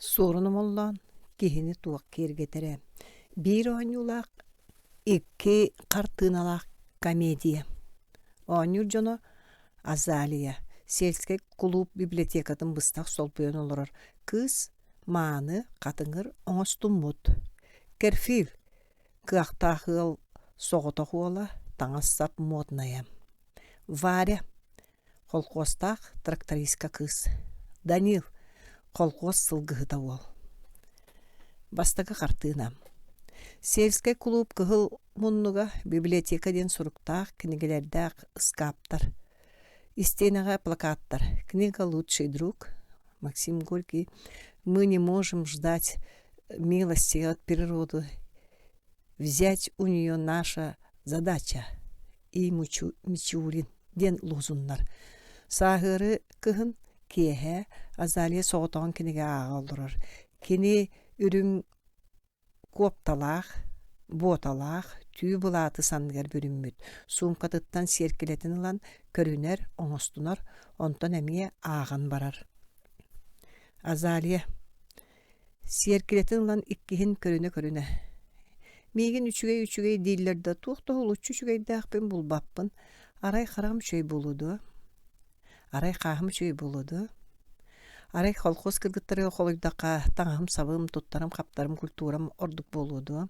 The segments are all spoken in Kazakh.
Sorunum olan kihini tuğak kergetere. Bir oynulak, iki kartınalak komediya. Oynur jono Azaliya. Selske klub bibliotekatın bыстак solpuyon olurur. Kız, mağını, katıngır, oңостуммут. Керфил, кыактахыл, соғытахуола, таңассап модная. Варя, колхозтах трактористка кыз. Данил, колхоз сылгыһыта ол. Бастага картыынам. Сельский клуб кыһыл муннуга библиотека ден суруктаах книгелердäк скаптар. Истенага плакаттар. Книга «Лучший друг» Максим Горький. Мы не можем ждать милости от природы. Взять у нее наша задача. И Мичурин ден лозуннар. Сағыры кыһын кеһе Азалия соғытаған книга ағалдырыр. Кини үрүң копталақ, боталақ, түй бұлаты сангар бүрүммүт. Сумкатыттан серкелетін ылан көрінер, оңостунар, онтон әмие ағын барар. Азалия серкелетін ылан иккихин көріне. Меген үчүгей дейлерді туқты ұлычу үчүгейді ақпен бұлбаппын. Арай қарам чөй болуду. Арай қағым чөй болуду. Арай колхоз кыргыттары холойдака таңым сабым, туттарым, каптарым, культурам ордук болуду.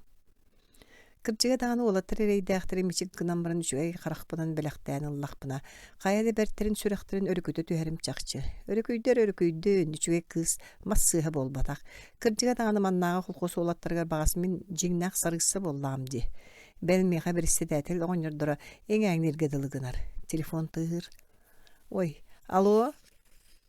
Кыржыга даганы олаттыр эрейдээхтери мичик кынан баран үчүгей каракпынан белектен ыллакпына. Каяда бертерин сүрөктерин өрөкөтө түһәрим чакчы. Өрөкөйдөн үчүгей кыз массыга болбатак. Кыржыга даганы маннага колхоз олаттырга багасымен жиңнак сарыгсы боллам ди. Белмеха берсе дәтел оңнордора эңәңнерге дылыгынар. Телефон тыгыр. Ой, алло?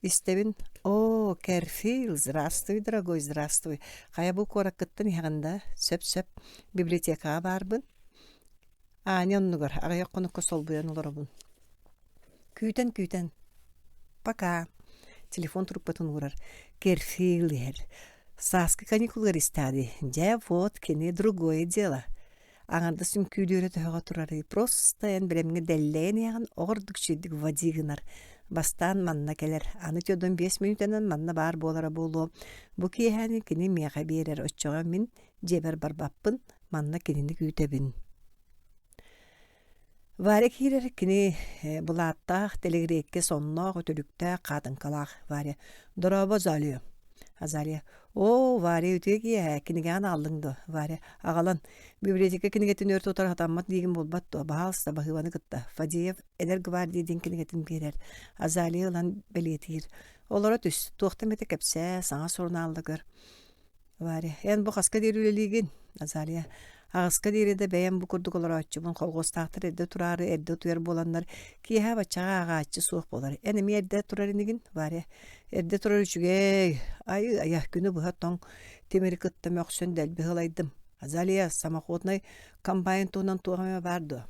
Истебин. О, Керфил, здравствуй, дорогой, здравствуй. Кая бу кораккыттын ягында сөп-сөп библиотекага барбын. Неннугар, агая конукка солбуян олорабын. Күтен. Пока. Телефон трубкатын урар. Керфил, Саска каникулгар истади. Вот, кене другое дело. Аңарда сүмкүлөрө төһөгө турары. Просто эн билемге деллен ягын ордук чүйдүк вадигынар. Бастан манна келер. Аны төдөн 5 минутанан манна бар болара болу. Бу киһани кини мега берер оччога мин жебер барбаппын, манна кинини күтебин. Варе кирер кини булаттах телегрекке сонно өтөлүктө кадынкалах варе. Доробо залıyor. Азалия. О, варе үтеги киниган алдыңды. Варе агалан библиотека кинигетин өрт отар хатаммат деген болбатты. Баалста бахываны кытта. Фадеев эдер гвардия ден кинигетин берер. Азалия лан белетир. Олора түс тоқтамете кепсе саңа сорналдыгыр. Варе. Эн бу хаска дерүлелиген. Азалия. Агыска дереде бәйән бу курдук олар ачыбын колгостактыр эдде турары эдде туяр боланнар киһа бачага агачы суох болар. Эне ми эдде турар инеген варе. Эдде турар үчүгэй. Ая күнү буга тоң темир кытта мөксөн дәл быгылайдым. Азалия самоходной комбайн тонан тугама барды.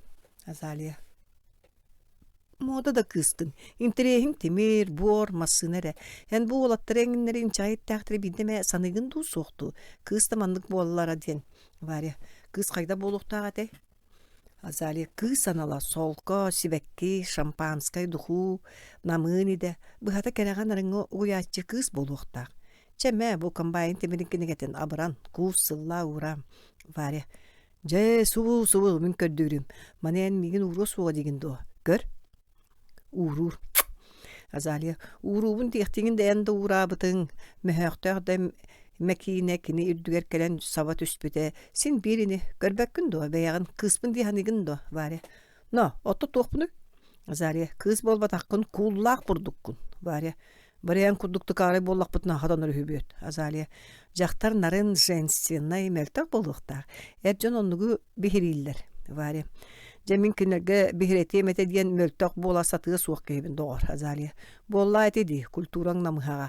Азалия. Мода да кыстын. Интерехин темир, бор, масынере. Эн бу олаттыреңнерин чайыт тактыры бидеме саныгын ду соқту. Кыста мандык боллара ден. Варе. Кыз кайда болуктага те? Азалия кыз анала солко, сибекки, шампанскай духу, намыниде. Быхата кераган рыңы уячы кыз болуктак. Чеме бу комбайн темиринкенегетен абыран, кус сылла урам. Варе. Же суу мен көрдүрүм. Манен мигин уру суга деген до. Көр? Урур. Азалия. Урубун тектигинде энде урабытың. Мөхөктөрдө Мәкине кини үрдүгер келен саба түспүте. Син биrini көрбөккүн до, бәягын кыспын диханигин до, варе. Но, отто тоқпыны? Азалия, кыз болбатаққын куллақ бурдуккун, варе. Бариян курдукту кары боллақ бұтына хадан өрі хөбөт. Азалия, жақтар нарын женстенна емелтақ болуқтақ. Әржон оннугу бихириллер, варе. Жамин күнерге бихирети мете диен мөлтөк бола сатыгы суық кейбін доғыр, Азалия. Болла әтеді, культураң намыхаға.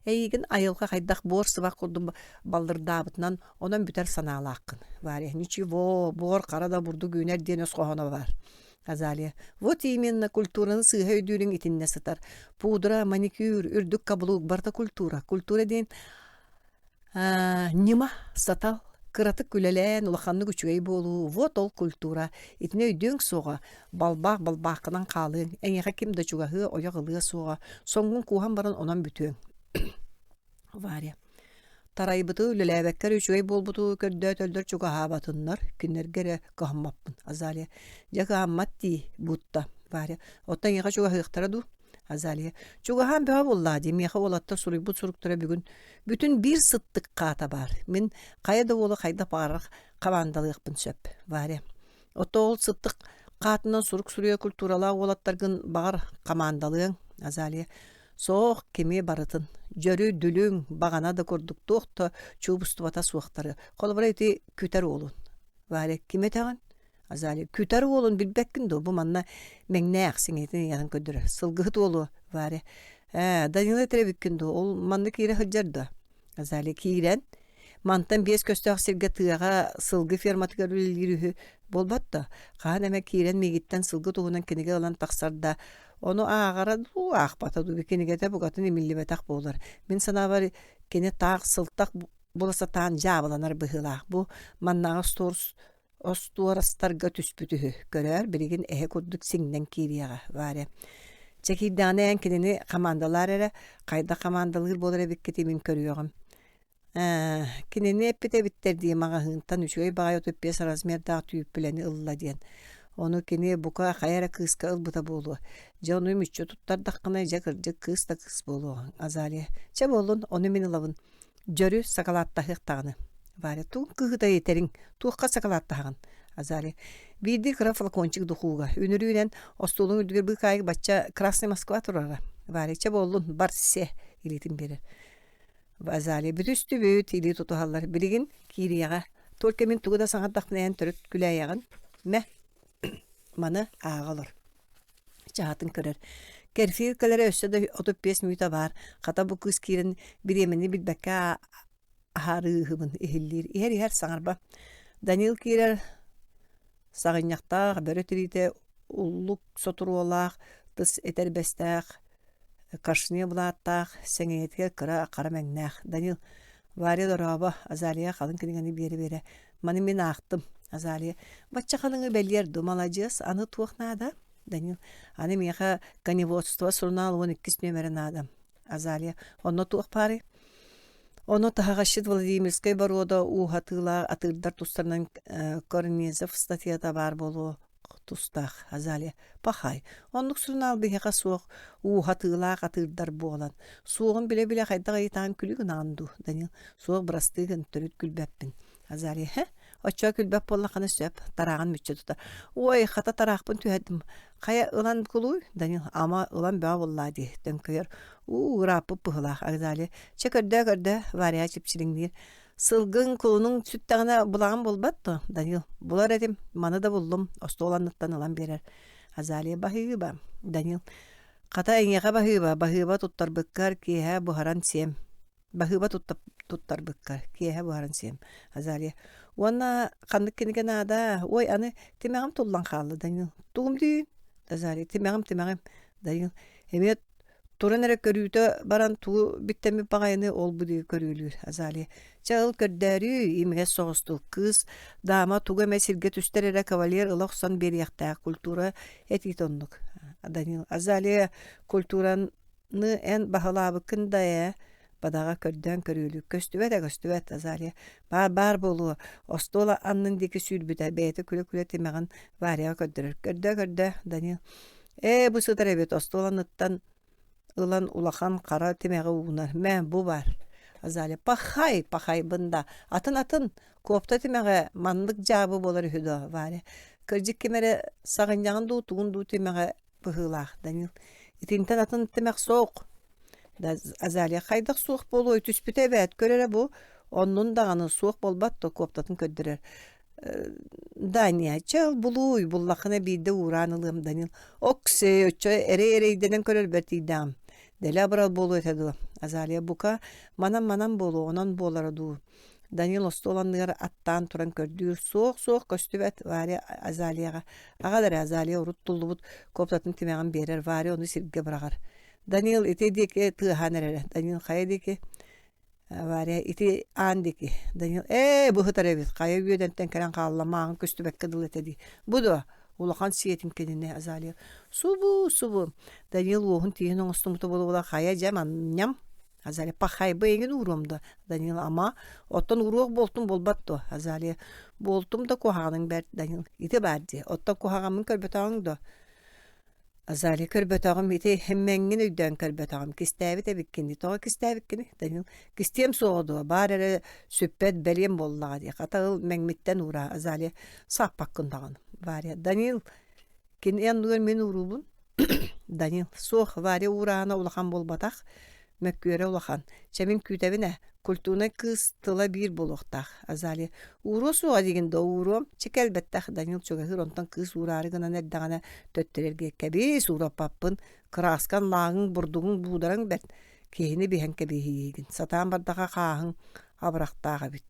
Эйген айылға қайдақ бор сывақ құрды балдырдабытынан онан бүтер саналаққын. Варе, ничего, бор қарада бұрды гүйнер ден өз қоғана бар. Азалия. Вот именно культураны сыға өйдүрін итинне сытар. Пудра, маникюр, үрдік каблук, барда культура. Культура ден нима сатал. Кыратык күлелен улаханны күчүгей болу, вот ол культура. Итне өйдөң соға, балбақ-балбақынан қалың, әңеға кем да чугахы, ояғылыға соға, соңғын кухан баран онан бүтөң. Варя. tarayıbıtı lülebekler üçügey bolbutu kördö töldür çuga habatınlar kinnergere gahammappın Azaliya. Ja gahammat di butta bari. Ottan yaha çuga hıhtara du Azaliya. Çuga ham beha bolla di yaha olatta suruy bu suruktura bugün bütün bir sıttık kata bar. Min kayda oğlu kayda barık kavandalıqpın söp bari. Otta ol sıttık katından suruk suruya kulturala olattargın bağır kamandalığın Azaliya. Soğuk kemi baratın. Jörü dülüň bagana da kurduk toqta çubustubata suaqtары. Kolbara iti küter olun. Vare kime tagan? Azali küter olun bilbekkin do bu manna meňne aksiňetin ýadan ködür. Sılgıt olu vare. Danila trebikkin do ol manna kire hajjarda. Azali kiren mantan bies köstök sirge tıaga sılgı fermatyga ýürühü bolbatda. Ka demek kiren migitten sılgı tuğunan kinige olan taksarda onu ağara du ağpata du bikinigete bugatın emillibetak bolar. Min sana var kene tağ sıltak bolasa tağın jabalanar bıhılaq. Bu mannağa ostorastarga tüspütühü görər birigin ehe kudduk siňden kiriyaga vare. Çekidane en kinini kamandalar ere kayda kamandalıgır bolar ebikketi min körüyoğum. Kinini epite bitter diye mağa hıntan üçügey bağa ötöppiye sarazmer dağ tüyüp bileni ılla diyen. Onu kini buka hayara kıska ılbıta bolu. Jonu müççü tuttar dakkına jakırcı kıs da kıs bolu. Azaliye. Çab olun onu min ılavın. Jörü sakalatta hıhtağını. Vare tuğun kıhıda yeterin. Tuğka sakalatta hağın. Azaliye. Bidi kıra falkonçik duhuga. Ünürüyle ostolun üdgür bıkayı batça Krasny Moskva turara. Vare çab olun bar se ilitin biri. Azaliye. Bir üstü büyüt ili tutuhallar. Birigin kiriyaga. Tolkemin tuğu da sana daknayan törüt gülayağın. Meh. Manı ağalır. Çahatın kırar. Kerfir kalere össe de 35 minüta var. Kata bu kız kirin bir yemeni bilbekka aharıhımın ihillir. Her sanarba. Daniel kirer sağınyakta böretirite ulluk soturu olaq, tыс eter bestaq, karşınıya bulattaq, seneyetke kıra karamegnaq. Daniel Varya da raba Azaliya kalın kinigani beri. Mani min aqtım Azaliya. Batça kalını belyer dumalacağız. Anı tuğuk nada? Daniel. Ani miyaha ganivodstva surnal 12 nömerin adam. Azaliya. Onu tuğuk pari. Onu tahaşit Vladimirskay baroda u hatıla atırdar tustarnan Kornezov statiyada var bolu tustaq Azaliya. Pahay. Onluk surnal bihaqa soğuk u hatıla atırdar bolan. Soğun bile hayda gaytan külügün andu. Daniel. Soğuk brastığın törüt külbeppin. Azaliya. He? Oça külbep bolla kana söp tarağın mütçe tutar. Oy hata taraqpın tühedim. Kaya ılan kuluy Daniel ama ılan bğa bolladi dönköyer. Rapıp bıhılaq Azaliya. Çekörde variya çipçiling dir. Sılgın kulunun süttağına bulağın bolbattı Daniel. Bular edim manı da buldum. Osta olanlıktan ılan berer. Azaliya bahıba Daniel. Kata enyeğe bahıba tuttar bıkkar kihe buharan siyem. Bahıba tuttar bıkkar kihe buharan siyem. Azaliya. Wana kandık kinige nada. Oy anı timeğim tullan kallı Daniel. Tuğum düğün. Azaliya timeğim. Daniel. Emet Turan ere körüte baran tuğu bittemi bağayını ol bu diye körülür Azaliya. Çağıl kördärü imge soğustu kız dama tuğu mesirge tüsterere kavalyer ılaqsan bir yakta kultura etitonluk. Daniel Azaliya kulturanı en bahalabı kındaya badaga körden körülü köstüvet Azaliya. Bar bolu ostola annındaki sürbüde beyte küle timeğin variya kördürür. Körde Daniel. Bu sıdır evet ostolanıttan Ilan ulakan kara timeği uğunar. Men bu var. Azaliya. Pahay bunda. Atın. Kopta timeği manlık cevabı bolar hüda var. Kırcık kemere sağıncağın tuğun timeği pıhılaq. Daniel. İtinten atın timeği soğuk. Azaliya. Kaydak soğuk bolu. Tüspüte evet. Görere bu. Onun dağını soğuk bolbat da koptatın köddürer. Daniya. Çal buluy. Bullakına bir de uğranılığım Daniel. Okse. Öçe ere idenen körer bertiydam. Dela bral bolu etedu. Azaliya buka manam bolu onan bolara du. Daniel ostolanlar attan turan kördür. Soğuk köstüvet var Azaliyaga. Ağalar Azaliya urutuldu but koptatın timeğin berer var onu sirge bırakar. Daniel etedeki tığhanere. Daniel kayedeki var iti andeki. Daniel bu hıtarevet. Kaya yödenten keren kallamağın köstüvet kıdıl etedi. Bu da Ulakan siyetin kendine Azaliya. Subu. Daniel wohun tihin oğustumutu bolu kaya jam anyam. Азалия пахай бэйген урумда. Данил ама оттон уруок болтум болбатто. Азалия болтум да куханың бәр Данил ите бәрди. Оттон кухагамын көрбөтөң до. Азалия көрбөтөгüm ите хеммеңин өйдөн көрбөтөгüm. Кистәби тебиккини. Тога кистәбиккини. Данил кистем соодо. Бар эре сөппет белем боллага ди. Катагыл меңмиттен ура. Азалия саппаккындаган. Варя Данил кин яндыгын мен урубун. Данил сох варя урана улахан болбатак. Mökküre ulahan. Çemin kütebine kultuğuna kız tıla bir buluqtaq. Azali urosu adiginde urom çekelbettaq Daniel çögehir ondan kız urarı gına neddağına töttürerge kebis uropappın kraskan lağın burduğun buğdarın bet kehini bihenke bihiyigin. Satan bardağa qağın abraqtağı bit.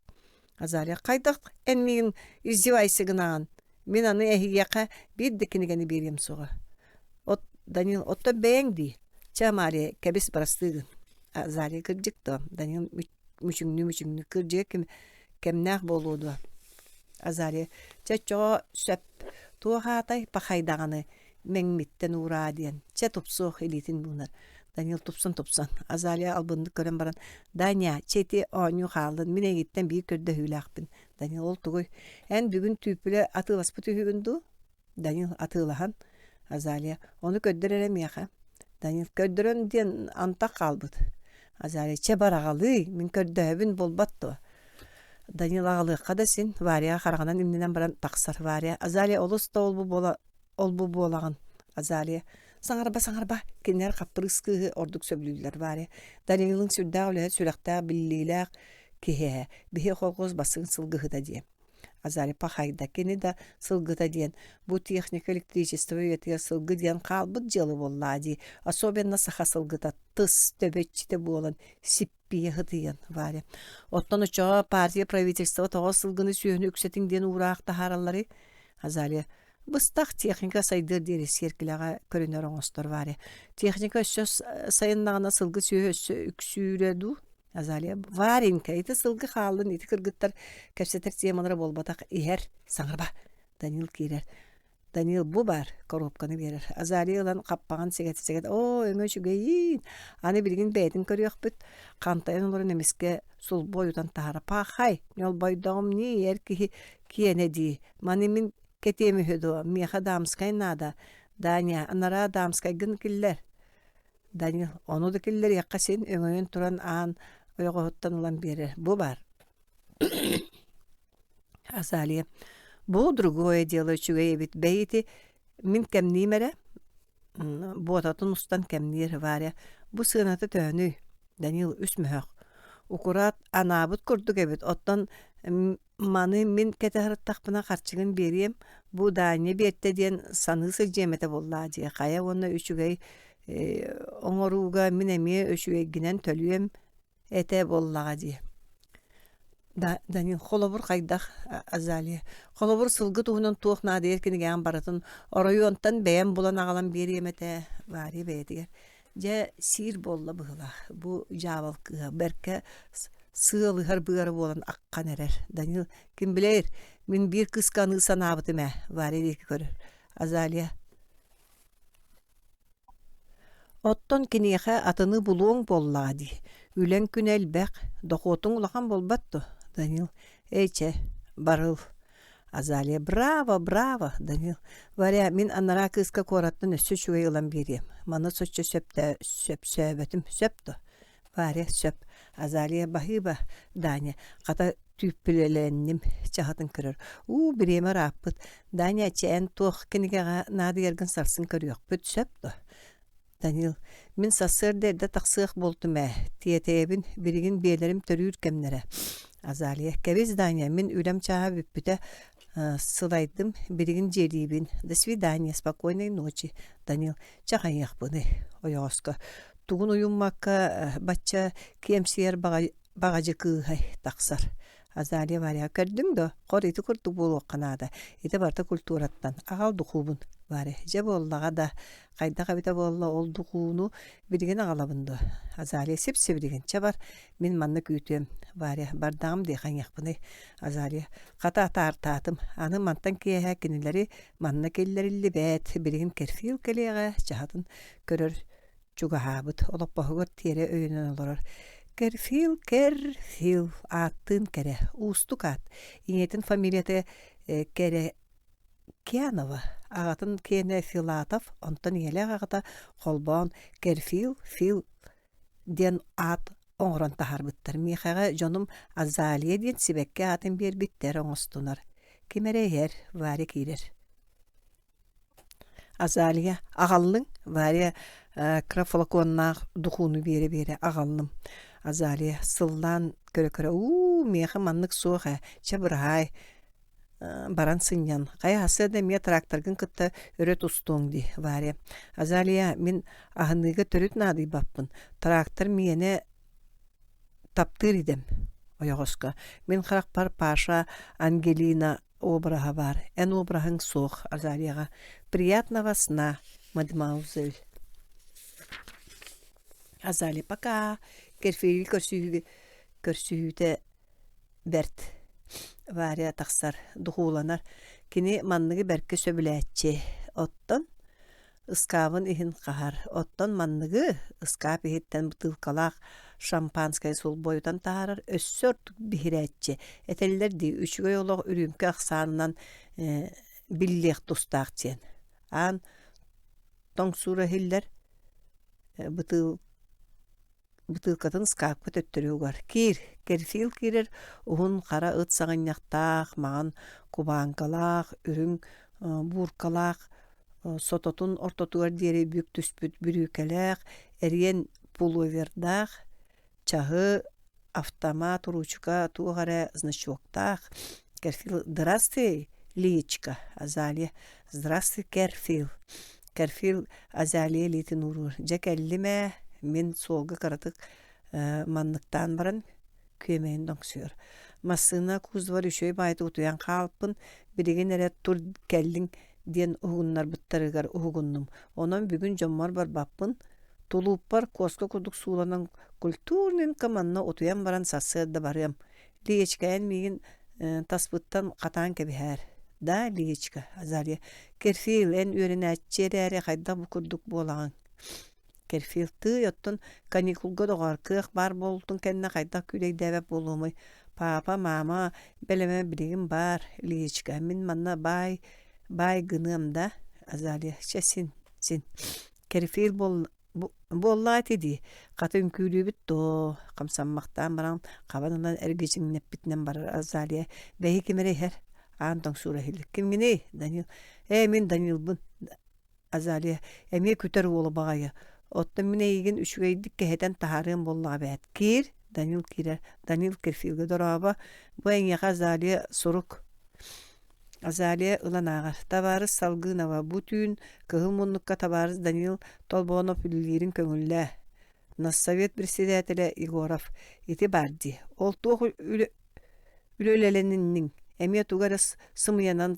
Azali qaydaq enmin izdivaysı gınağın. Min anı ehiyyaqa bir dikinigeni biriyim soğa. Ot Daniel otta beğendi. Çamari kebis barastığın. Azali kırcıktı. Daniel müçüngünü kırcık kemnaq boludu. Azali çeço söp tuğatay pahaydağını mengmitten uğra diyen. Çe tupsuq elitin bunlar. Daniel tupsan. Azali albındı kören baran. Danya çeti onu kaldın. Mine gitten bir körde hüylaqpın. Daniel oltuğuy. En bugün tüpüle atı vaspıtı hügündü. Daniel atılahan. Azali onu köddürerem yaqa. Daniel köddürön diyen anta kalbıd. Azali çe baragalı min köddöbün bolbattı. Daniel ağalı kadasin variya qaraganan imninen baran taqsar variya. Azali olus da olbu bolağın. Azali sangarba kinler kaptırıskı orduk söblüler variya. Daniel'ın sürda öyle sülaqta billiler kihe bihi qoğuz basın sılgıhı da diyem. Azali pahayda kini da sılgıda diyen bu texnik elektriçeство yetiyor sılgı diyen kalbıt jalı bolladı. Особенно saha sılgıda tıs töbetçide bu olan sippiye hıdiyen var ya. Ottan uçağa partiya правительство toğa sılgını süyünü yüksetin diyen uğraqta haralları. Azali bыстaq texnika saydır deri serkilağa körünör oğustor var ya. Texnika söz sayınlağına sılgı süyüredu. Azali varin kayıtı sılgı kaldın iti kırgıttar kapseter siyamanlara bolbatak iher sanırba. Daniel kirer. Daniel bu bar korupkanı verir. Azali olan kappağın seget. O öngö şügeyin. Ani bilgin beytin körüyor büt. Kantayan olur nemiske sul boyudan tahara. Pahay. Yol boydağım ni yer ki kiyene di. Manimin ketemi hüdo. Miyaha damskay nada. Danya anara damskay gın killer. Daniel onu da killer yakasın öngöyen turan an oyoğuttan olan biri. Bu var. Azaliye. Bu drugoya diyalı çügeye bit. Beyti min kemnimere bu atatın ustan kemnir var ya. Bu sığınatı tönü. Daniel üsmühök. Ukurat anabıt kurduk ebit. Ottan manı min ketehret takpına karçığın beriyem. Bu danya bette diyen sanısı cemete bolla diye. Kaya ona üçügey oňoruga minemi öşüge ginen tölüyem ete bollaga diye. Daniel holobur qaydaq Azali. Holobur sılgı tuğunun tuğ nadi erkini gän baratın oroyu ontan beğen bulan ağalan bir yemete vari beydiger. Je sir bolla bıhla. Bu javalkı berke sığılı her bıgarı bolan akkan erer. Daniel kim bilir min bir kıskanı sanabıtıme vari deyki görür. Azaliya Otton kinihe atını buluğun bolladı. Ülen künel bek, dokotun ulakan bolbattı. Daniel, eyçe, barıl. Azaliye, bravo, Daniel. Var ya, min anara kıska korattın üstü şüvey yılan biriyim. Mana soçça söbetim söptü. Var ya, söp. Azaliye, bahiba, Daniel. Kata tüpülelendim, çahatın kırır. Biriyeme rapıt. Daniel, çeğen tuğ kinige nadı yergin sarsın kırıyor. Büt söptü. Daniel, min sasır derde taqsıq boltume. Tiyeteyebin birigin beylerim törüyür kemlere. Azaliye, keviz Daniel, min ülem çaha büppüte sılaydım. Birigin ceribin. До свидания, спокойной ночи. Daniel, çahan yakbını. Oyoğuska. Tuğun uyumakka, batça kemsiyer bağacı kıhay taqsar. Azaliye var ya, kördün de, kor iti kurtuk bolu kanada. Iti barta kulturattan, ağal duqubun. Var je bollaga da qayda qabita bolla olduğunu bilgen ağalabındı. Azaliye sip-sibrigen çabar min manna kütüem var ya bardağım değen yakbını. Azaliye qata tartatım anı mantan kiye kinileri manna kellerilli bet bilgen kerfil keleğe çahatın körür чугаһаабыт олоппоһугар тиэре өйүнэн олорор. Керфил ааттыын кере уустук аат. Иниэтин фамилията кере Кианова. Агатын Кене Филатов, онтон иелег агата холбоон Фил ден аат оңрон тахарбыттар. Михага жонум Азалия ден сибекке атын бербиттер оңостунар. Кимерейер вари кирер. Азалия агаллың вари крафолоконнах духуну бере агаллым. Азалия сыллан көрө меха маннык суоха чабырай баран сыньян. Кая хасыда ме тракторгын кытта өрөт устуң ди вари. Азалия мен ахыныга төрүт нады баппын. Трактор мені таптыр идем ойоғосқа. Мен қарақ пар Паша Ангелина обраға бар. Эн обрағың соқ Азалияға. Приятного сна, мадемуазель. Азалия пока. Керфейл көрсүйді бәрт. Вария тақсар дұғуланар. Кені манныгы бәркі сөбіләтче. Оттон ыскабын ихин қағар. Оттон манныгы ыскап ихиттен бұтылқалақ шампанскай сол бойутан тағарар. Өссөрт бихирәтче. Этелілер де үшігі олық үрімкі ақсанынан биллеқ тұстақ тен. Ан тоң сура хиллер бытылкатын скапка төттөрүгөр. Керфил кирер, ухун қара ыт сағыняқтақ, маған кубанкалақ, үрің буркалақ, сототун ортотуар дері бүк түспүт бүрүкелек, эрген пуловердақ, чағы автомат, ручка, туғара значоктақ. Керфил, здрасте, Лиечка, Азалия. Здрасте, Керфил. Керфил, Азалия литин урur. Жак әлліме, мен солғы қаратық маннықтан баран көмейін доңсүйір. Масына кузвар үшөй байты утуян қалпын, біреген әрі тұр кәлдің ден ұғыннар бұттарығар ұғынным. Онан бүгін жоммар бар баппын, толуып бар коска күдік суланан культурнен каманна утуян баран сасыда барым. Лиечкаян мейін таспыттан қатан кәбіхәр. Да, Лиечка, Азалия. Керфил, ән өрін әтчері әрі қайда бұқырдық болағын. Керфил ты оттон каникулга доғар кық бар болтун кәнне қайда күлей дәбәп болуымай. Папа, мама, бәлеме білігім бар, Лиечка. Мен манна бай гыным да, Азалия. Син. Керфил болла теді. Қатын күлі бітті. Қамсаммақтан баран қабанынан әргесің нәппітінен барар, Азалия. Бәйі кемері әр. Антон сура хилик. Ким гіне? Данил. Мен Данил бұн. Азалия. Әме күтер олы бағайы. Оттан мен еген үшігейдік кәхетен тахарығын болла бәт. Кир. Данил кирер. Данил керфилге дораба. Бұ әңеға Азалия сорук. Азалия ылан ағар. Табарыз салғынава. Бұ түйін кығыл мұнныққа табарыз Данил толбоны пүлілерін көңілі. Нассовет председателя Егоров. Ити барды. Ол туғы үлелеленінің. Әме туғарыс сымыянан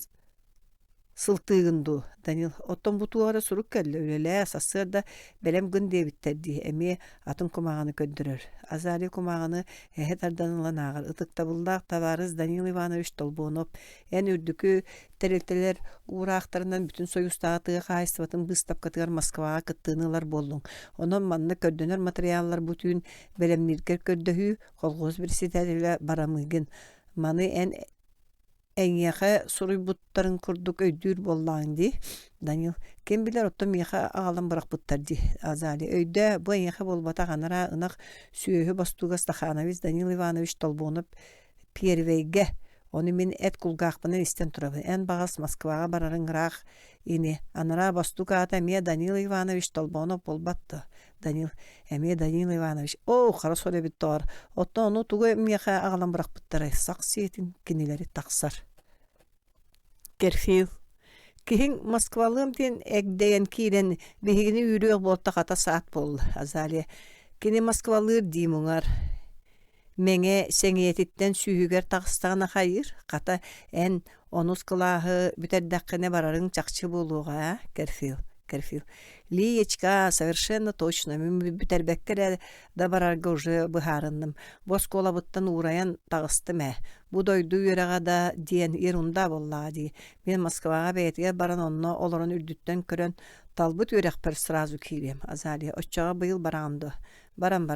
сылтығынду. Данил, оттон бұ туғары сұрук кәлі өлелі асасырда бәлем гын дебіттерді. Әме атын құмағаны көндірір. Азали құмағаны әхет арданылан ағыр. Үтікта бұлдақ табарыз Данил Иванович толбонып. Ән үрдікі тәрелтелер урақтарынан бүтін союстағы қайыстыватын бұстап қатығар Москваға кыттығынылар болдың. Онын манны көрдөнер материаллар бүтін бәлемнергер көрдігі қолғыз бірсі тәрелі барамығын. Маны әңеға сұруй бұттарын күрдік өйдір боллағын ди. Данил, кем білер отты меға ағалан бұрақ бұттар ди. Азали, өйді бұл әңеға болбата ғанара ұнақ сүйөгі бастуға Стаханович Данил Иванович толбонып первейге. Оны мен әт күлгақпынан істен тұрабын. Ән бағас Москваға барарын ғырақ ені. Анара бастуға ата әме Данил Иванович толбонып болбатты. Данил, әме Данил Иванович. Қара соле бітті ор. Отты оны тұғы меға ағалан бұрақ бұттары. Сақ сиетін кенелері тақсар. Керфил. Кихин Москвалым тен әгдеген кейден бігіні үйрек болта қата саат бол. Азалия. Кені Москвалыр дейміңар. Меңе сәңететтен сүйігер тағыстағына қайыр. Қата ән оныз қылағы бүтердәққіне барарын чақчы болуға, Керфил. Керфил. Лиечка, совершенно точно. Мен бүтербеккере да барарга уже быхарынным. Боскола буттан ураян тагыстым. Бу дойду юрага да диен ирунда болла ди. Мен Москвага бетиге баран онно олорун үрдүттен көрөн талбыт юракпер сразу кирем. Азалия оччага быйыл баранды. Баран.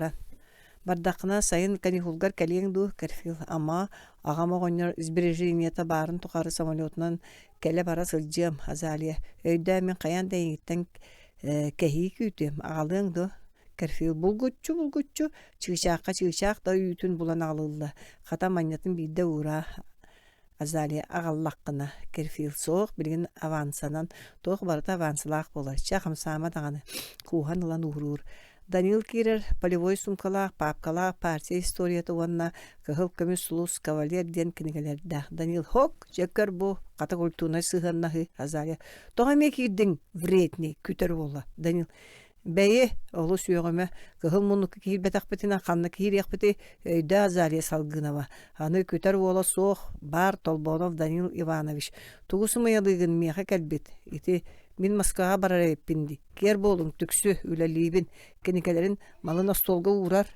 Бардақына сайын канихулгар кәлең Керфил. Ама ағама ғонер избережениета барын тұқары самолетынан кәле бара сылжым Азалия. Өйді мен қаян дәйінгіттен кәхи күйтім. Ағалың Керфил. Булгутчу. Чығышақ да үйтін бұлан ағылылы. Қата манятын бейді ұра Азалия ағаллаққына Керфил. Соқ білген авансанан тоқ барыта авансылақ болар. Чақым сама дағаны кухан ұлан ұғырур. Данил кирер полевой сумкалақ, папкалақ, партия историята уанна кахыл көмі сулус кавалер ден кінігелерді. Данил хок, жеккер бұ, қата культуна сығаннағы Азалия. Тоға ме кирдің вредный күтер ола. Данил бәйе олу сүйеғіме кахыл мұнық кейір бәтақ бітіна қанны кейір еқпіті өйді Азалия салғынава. Аны күтер ола соқ бар Толбонов Данил Иванович. Туғысы мұялығын меға кәлбет. Мен Москваға барар еппинди. Кер болың түксі үләлейбін. Кенекелерін малын остолға урар.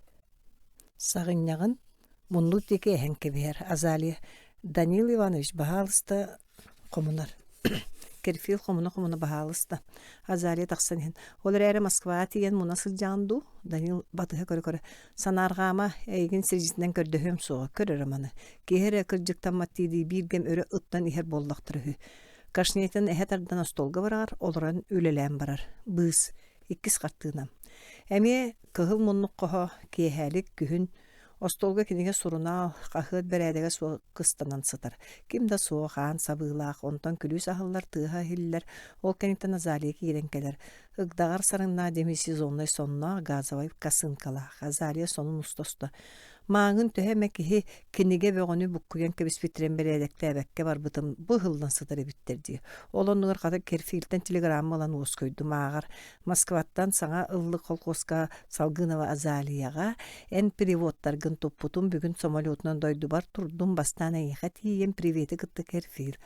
Сағыннағын мұнлы теке әңке бер. Азалия. Данил Иванович бағалысты қомынар. Керфил қомына бағалысты. Азалия тақсан ен. Олар әрі Москваға тиген мұнасыл жанду. Данил батыға көрі. Санарғама әйгін сержісінен көрдіхім соға көрірі маны. Кехері кіржіктан маттейді биргем өрі ұттан ихер болдақтыры. Кашнетен әхетардан остолға барар, оларан өлелән барар. Быз, иккіс қаттығынан. Әме кығыл мұнлық қоға кейхәлік күхін остолға кенеге сұрына қақыт бәрәдіге суы қыстанан сытар. Кемді суы қан сабылақ, онтан күліс ағылар, тыға хиллер, ол кәнеттен Азалия кейрен келер. Үгдағар сарыңна деме сезонной сонна газавай касынкалақ. Азалия сонын ұста-ұста. Маңын төһәмә киһи киниге бөгөнү буккуян кебис битрен бередекте әбәкке бар бытым быһылдан сытыры биттерди. Олоннугар ката Керфилден телеграммалан оскойду маагар Москваттан саңа ыллы колхозга Салгынова Азалияга эн переводтаргын топпутум бүгүн самолетунан дойду бар турдум бастана ихати привети кытты Керфил.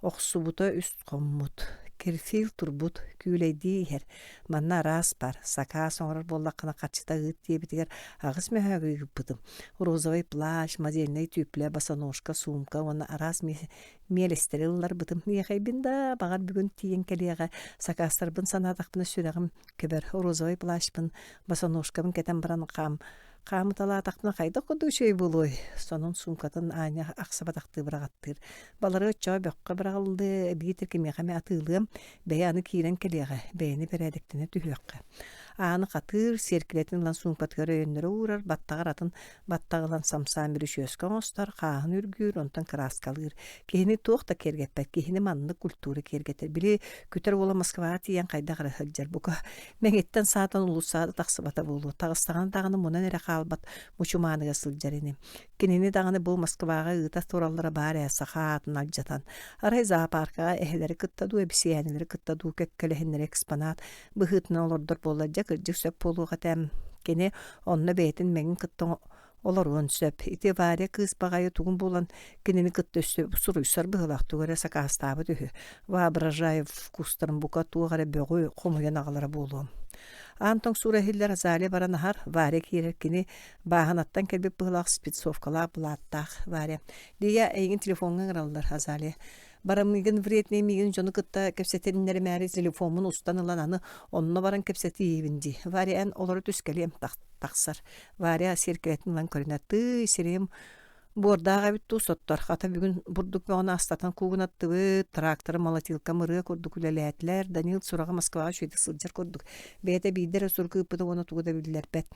Оқсубута үст коммут. Керфил турбут күлейди хер. Манна рас бар. Сака соңрар боллаққына қатшыта ғыт дебетігер ағыз мәхәгі күппідім. Розовый плащ, модельный тюпле, босоножка, сумка, оны арас мелестеріллар бітім. Ехайбінда бағар бүгін тиен кәлеға сакастарбын санадақпыны сүрәғім көбір. Розовый плащбын, босоножкабын кәтен баран Қамытала тақпына қайда құды шей болой. Сонын сумкатын аня ақсабатақты бірағаттыр. Балары өтчаға бөққа бірағылды бейтір кемеғаме атылым бәяны кейрен келеға, бәяны бірәдіктіне түйіққа. Аны қатыр серкілетін лан сумкаткары өндері урар, баттағар атын баттағылан самсан бір үшөскан остар, қағын үргір, онтан краскалыр. Кейіні тоқта кергетпәт, кейіні манны культуры кергетер. Білі күтір ола Москваға тиян қайда қара хылжар. Бұқа мәңеттен саатан ұлысады тақсыбата болу. Тағыстағаны дағыны мұнан әрі қалбат мұчуманыға сылжар енем. Кенені дағыны бұл Москваға ұйтас тураллара бар әсі қатын алжатан. Арай зоопаркаға әхелері күттаду, әбісиянелері күттаду, көккілігінлері экспонат, бұхытынан олордор боладжа кырдык сөп болуға тәм. Кене онны бәйтін мәңін күттің оларуын сөп. Ити варя кыз бағайы туғын болан кенені күтті сөп сұруйсар бұғылақ туғыры сақастабы түхі. Воображаю вкустарын бұқа туғары бөғі қомыген ағалары болуым. Антон сурахиллер Азалия баранахар варя кирер кини бағанаттан келбеп бұғылақ спецовкалақ бұлаттақ варя. Лия әйгін телефонға ғыралдар Азалия. Барамыгын вредный мигин жону кытта кепсетеннери мәри телефонун устанылан аны онно баран кепсети ебинди. Вариан олары түскелем тақсар. Вария серкелетін лан көрінатты серем бордаға битту соттар. Хата бүгін бурдук бағына астатан кугун аттыбы тракторы малатилка мыры көрдік үлеләтлер. Данил сұраға Москваға шөйді сылжар көрдік. Бәйті бейдері сұрғы үпіді оны туғыда білділер бәт.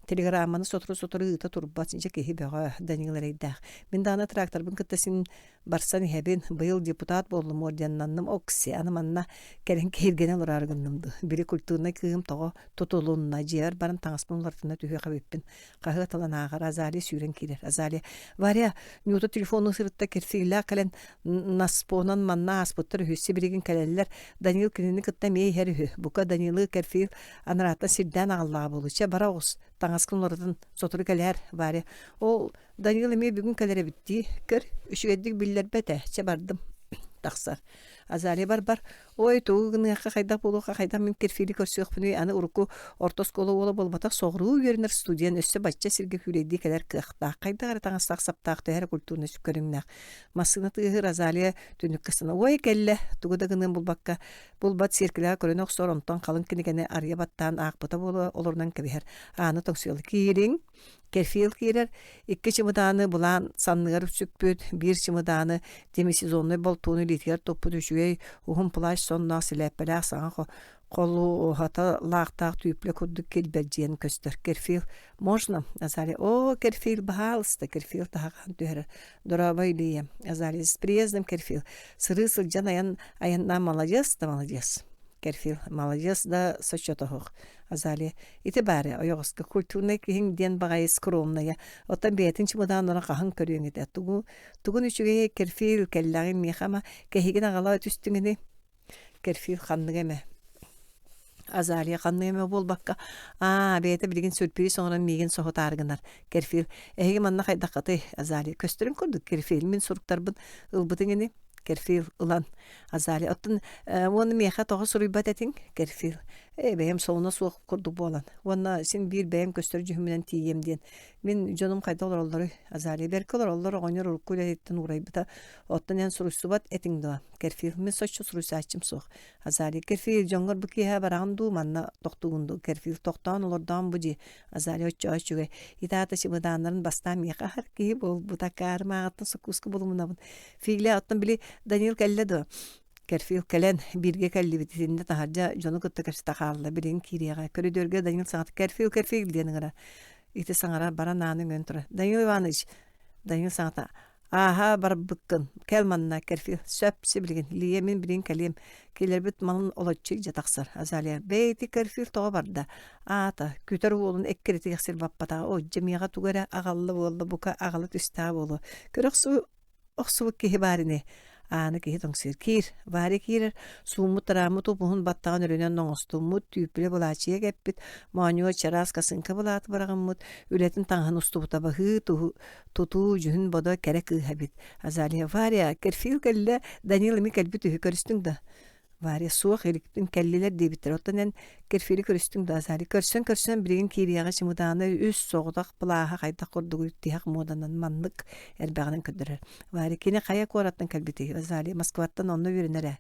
Телеграмманы сотыры ыта турбасынча кеһи бәға Данил рейдах. Мен дана тракторбын кыттасын барсан хәбен быйыл депутат болдым орденнанным окси аныманна кәрен кергенен ураргыннымды. Бири культурна кыым тоғы тотолунна жер барын таңыспынлартына түйе қабеппін. Қағы талан ағар Азалия сүйрен келер. Азалия варя нюта телефону сырытта керсигілі кәлен наспонан манна аспыттыр хүсі біреген кәлелер Данил кенені кытта мей хәрі бұқа Данилы кәрфил анараттан сирден ағаллаға болыча бара оғыз таңаскынлардың сотыры кәлер варя. Ол Данил эме бүгін кәлері бітті. Көр үшігеддік білдер бәті. Ча бардым. тахсар. Азали бар. Ой, тугыныкка кайда болука кайда мен керфили көрсөкпүнү аны уруку ортос колу боло болбата согруу бернер студент өссө бачча сирге күлейди келер кыхта. Кайда гаратаңа саксаптак тәһәр культурны сүккөрүңнәк. Масына тыгыр Азалия түнүккесин. Ой, келле тугуда гынын булбакка булбат серкиле көрөнөк соронтон калын кинегене ария баттан акпыта боло олордан кебер. Аны тоңсуел кириң керфил кирер, 2 чымыдааны булан санныгар үсүкпүт, 1 чымыдааны демисезонный болтууну литер топпу düşüй, ухун плащ сонна силеппеле саңа колу хата лактак түйпле курдук келбежен көстөр. Керфил можно? Азали, о, керфил бахалста, керфил таган түйер. Дорабай лие. Азали, с приездом керфил. Сырысыл жан аянна молодец, да молодец. Керфил, молодец, да сочетохох. Азали, ите бары, ойоғысқа культурный кейін ден бағай скромная. Оттан бәйтін чымыдан оны қағын көрің еді. Тугун үшіге керфил келлағын мейхама, кәхеген ағала өтістіңіне керфил қанның әмі. Азалия қанның әмі бол баққа. Бәйті білген сөрпері соңырын меген соғыт арғынар. Керфил, әйге манна қайдаққаты. Азалия, көстірін көрдік керфил. Мен сұрықтарбын ұлбытыңыне. Керфил улан Азали оттун оны меха тоғы суруйбат этин керфил бэйем соуна суох курдук болан онна син бир бэйем көстөр жүхүмүнен тиемден мен жонум кайда олороллору Азали берколор оллор огонер уркулеттин урайбыта оттун эн суруйсубат этиңдо керфил мен соччу суруйсаачым суох Азали керфил жоңгор букиха бараганду манна токтугунду керфил токтон олордан бужи Азали оччуге итаата шыбыдаанарын бастан меха харки бол бутакар мааттын сокуска болумунабын фигле оттун били Даниил келледо. Керфил келен бирге келли битинде тахаржа жону кытта кырста халла билин кирига көрөдөргө Даниил саңат керфил дегенера. Ите саңара бара наның өнтүрө. Даниил Иванович, Даниил саңата. Аха бар быккын. Келманна керфил сөпсү билген. Лие мен билин келем. Келербит малын олоччук жатаксар. Азалия бейти керфил тоо барда. Ата күтөр болун эккерети ясыр баппата. О жемига тугара агаллы болду бука агалы түстә болу. Көрөксү Оксубук кихи барине. Аны кихи тоңсир. Кир, бари кирер. Суумут тарамут опуһун баттаган өрөнөн ноңостумут, түйпіле булачия кеппит. Маанюа чарас касынка булаты барагаммут. Үлетін таңхан устубута бахы туту жүхін бодо кере кыхабит. Азалия вария, керфил келле Даниил ми келбит үхі көрістің да. Вария суық еліктің келлелер дебиттер. Оттан керфили көрістің да Азалия. Көрсөн бірген кирияға чымыданы үс соғдақ бұлаға қайдақ құрдығы үттіяқ моданан манлық әрбағынан көдірер. Вария кене қая қораттан келбеті. Азалия Москваттан онны өрінері.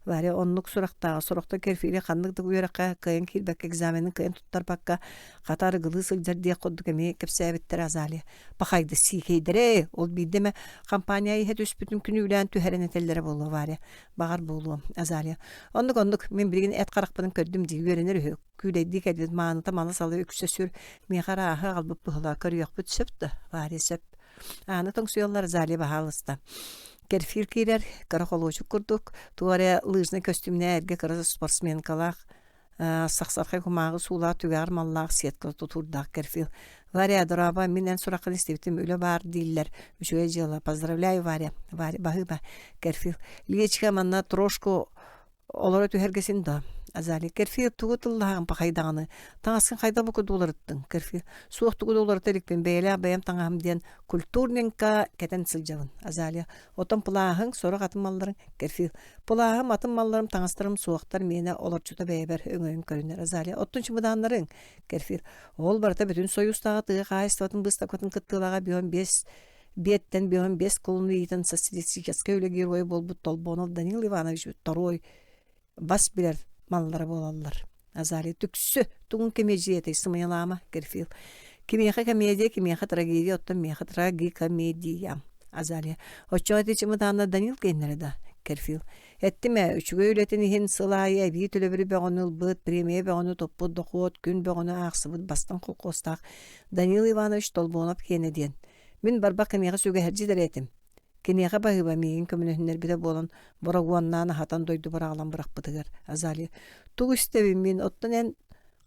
Вария оннук сурақта керфили қандықтық үйераққа қайын келбәк экзаменін қайын тұттар баққа қатары ғылы сылжар дия қоддық әме кепсәбеттер Азалия. Бақайды сикейдері, ол бейдеме компанияй хет өспүтін күні үлән түхәрен әтелдері болу Вария. Бағар болу Азалия. Оннук мен бірген әт қарақпының көрдім дейі өренер өй. Күлейді кәдет маңыта малы салы өксі сүр. Мен қара ағы қалбып бұғыла көріяқ бүт сөпті. Вария сөп. Аны тоң сүйалар Азалия бағалысты. Керфил кирер, кара холочук курдук, туаре лыжный костюмне эрге кара спортсменкалах, сақсархай кумағы сула түгәр маллах сетка тутурдақ керфил. Варя, дораба, минен сурақын істептім өлі бар дейлер. Үшуе жылы, поздравляю, Варя. Варя, бағыба, керфил. Лиечка манна трошку олары түхергесін да. Азали, керфил туғытыллағын пақайдағыны. Таңасын қайда бұқы доларыттың, керфил. Суық тұғы доларыты елікпен бәйлі бәйім таңағым ден культурненка кәтен сылжавын. Азали, отын пұлағын, сорық атын малларын, керфил. Пұлағым, атын малларым, таңастырым, суықтар мені оларчута бәйбер өңөйін көрінер. Азали, оттын чымыданларын, керфил. Ол барыта бүтін союстағы тығы қайыстыватын бұстақватын кыттылаға беттен бейон 5 колуну ейтін социалистическа өлі герой болбут толбонов Даниил Иванович второй бас білер маллары болалар. Азали түксі туғын кемеджи етай сымайлама керфил. Кемеха комедия, кемеха трагедия, оттан меха трагикомедия. Азали. Очоға течіміданна Даниил кейнері да керфил. Әттіме, үшігі өлетін ехін сылайы, әбей төлөбірі бәғыны ұлбыт, премия бәғыны топпы доқуот, күн бәғыны ақсыбыт, бастан құлқостақ. Даниил Иванович толбонап кенеден. Мен барбақ кемеға сөге әржидер етім. Кенеға бағыба мейін көмінөхінер біде болын, бұрағуаннаны хатан дойды барағалан бұрақ бұдығыр. Азали. Тұғы істебім мен оттан ән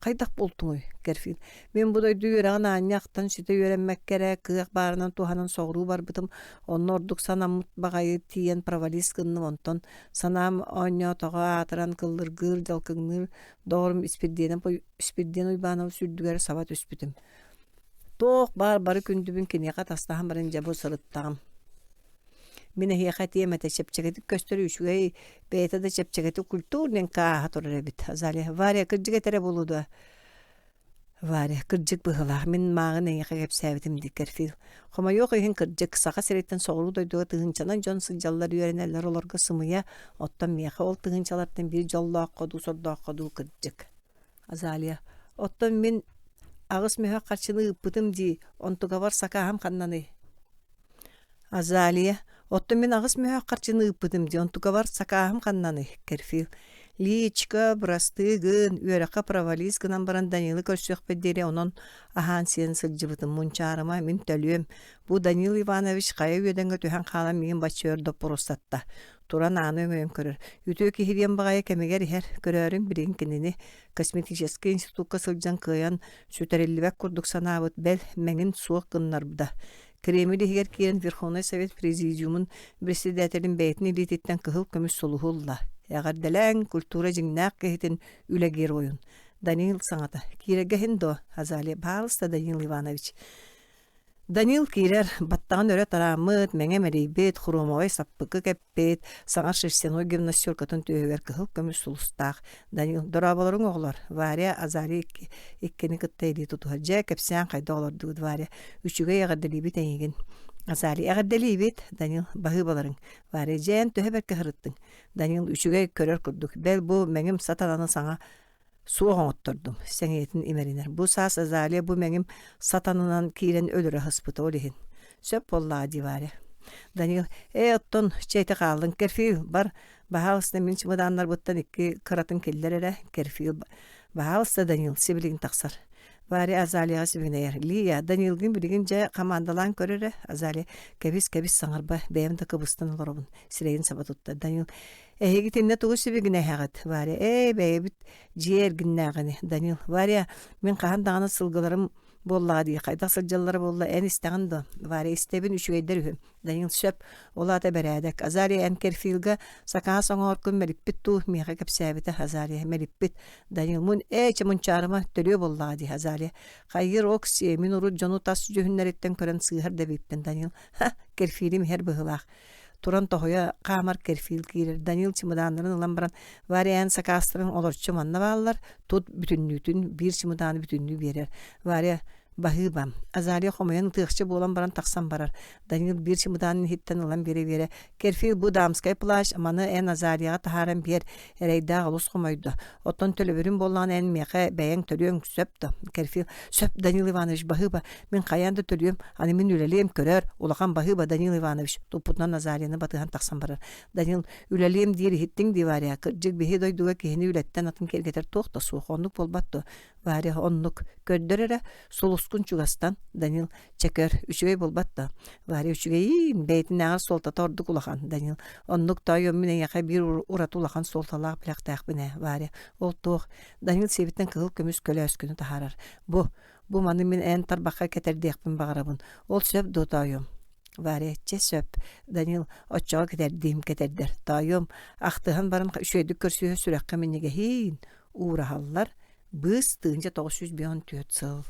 қайдақ болтың керфил. Мен бұдойды өраған анияқтан сүті өренмәк кәрі, қиық барынан туғанын соғыру бар бұдым. Onun ордық санам бағайы тиен правалис кынным онтон. Санам оня тоға атыран кылдыргыр, жалкыңныр, доғырым үспірден ұйбанау сүрдігер сават үспітім. Тоқ бары күндібін кенеға тастағым барын жабы сырыттағым. Mine hiyaqa tiyemete çepçeketi köstörüüşüge beyta da çepçeketi kulturnen kaha torrebit. Azaliya var ya kırcık etere buludu. Var ya kırcık bıhıla. Min mağın hiyaqa hep sevitim diker fil. Xoma yok ihin kırcık saqa seretten soğulu doyduğu tığınçanan jon sıcallar yöreneller olorga sımıya. Ottan miyaqa ol tığınçalardan bir jolla qodu sorda qodu kırcık. Azaliya. Ottan min ağız mühü qarşını ıpıdım di. Ontuga var saka ham kannanı. Azaliya. Ottan min ağız mühü qarşını ıpıdım di. Ontuga var saka ham kannanı. Kerfil. Lichka, brastığın, üyereqa pravaliz gınan baran Danil'i körsüq bederi onun ahan siyen sılcıbıtın munçarıma min tölüyüm. Bu Danil Ivanoviç kaya üyedenge tühen kalan miyin başçıyor da prostatta. Turan anı ömeyim körür. Ütü ki hiriyen bağaya kemeger her körörün birin kinini. Kosmetический институтка сылжан кыян süterellibek kurduk sanabıt bel menin suaq gınnar buda. Kremili higer kiyen Верховный Совет Президиумун председателин бейтini lititten kıhıl kömüs soluhulla. Ягардалан культура жиңнақ кехитин үлегер ойын. Данил саңата. Кирегехин до Азалия Балста Данил Иванович. Данил кирер баттан өрө тарамыт, меңе мерейбет, хурумовай саппыкы кеппет, саңар шерсеной гимнастёркатын түйөгер кыхыл көмүс сулустақ. Данил дорабаларың оғлар. Варя Азалия иккени кыттайди тутуха. Жа кепсян қайда олар дуд варя. Үчүгө ягардалибет эйген. Azali эгерделибет Данил багыбаларың. Варя жен төһөбер кыһырыттың. Данил үчүгө көрөр курдук. Бел бу меңим сатананы саңа суоғын оттырдым. Сәңетин имеринер. Бу сас Азали бу меңим сатанынан кирен өлөрө хыспыты олихин. Сөп болла диваре. Данил оттон чейте калдың керфил бар. Бахалысты мен чымыданнар буттан икки кыратын келлерере керфил. Бахалысты Данил сибилигин таксар. Вари Азалия сибинер. Лия Данилгин билигин же командалан көрөрө. Азалия кебис саңарба бээмде кыбыстан олоробун. Сирейин сабатутта Данил эһиги тинне тугу сибигине хагат. Вари бэйбит жер гиннагыны. Данил вари мен кахан даганы сылгыларым болла ди. Кайда сылжаллары болла эн истегин до. Вари истебин үчүгейдер үһүм. Данил сөп олата берәдек. Азалия энкерфилга сакаа соңор күн мериппит ту миха кепсәбите Азалия мериппит. Данил мун чамун чарыма төлө болла ди Азалия. Кайыр окси мин уру жону тас жөһүннәреттен көрән сыйхар дебиптен Данил. Керфилим хер быһылак. Туран тохоя камар керфил кирер. Данил чымыданларын ламбаран вариан сакастырын олорчу манна баллар. Тут бүтүннүтүн бир чымыданы бүтүннү берер. Вария Bahıbam. Azaliya xomayan tığçı bolan baran taksan barar. Danil bir çımıdanın hitten olan bere. Kerfil bu damskay plaş amanı en Azaliyaga taharan bir ereyda alus xomaydı. Oton tölöbürün bolan en meqe beyen tölüyön söptü. Kerfil söp Danil Ivanoviç bahıba. Men qayanda tölüyüm. Hani min üleliyim körör. Ulakan bahıba Danil Ivanoviç. Toputnan Azaliyanı batıhan taksan barar. Danil üleliyim diye hittin divariya. Kırcık bihi doyduğu kehini ületten atın kergeter toğda soğuk onluk bolbattı. Variya onluk gördürere soluskun çugastan Danil çeker üçüge bolbattı. Variya üçüge beytin ağır solta torduk ulakan Danil. Onluk da yömmüne yaka bir urat ulakan soltalaq plaqtaq bine variya. Ol toğ Danil sebitten kıhıl kömüs köle öskünü taharar. Bu manı min en tarbaqqa keterdiyakpin bağırabın. Ol söp do dayım. Variya söp. Danil oçağa keterdir. Dayım aqtıhan baran üçüydük körsüyü sürekka minnege hin uğrahallar. Bız tığınca 904 sıl.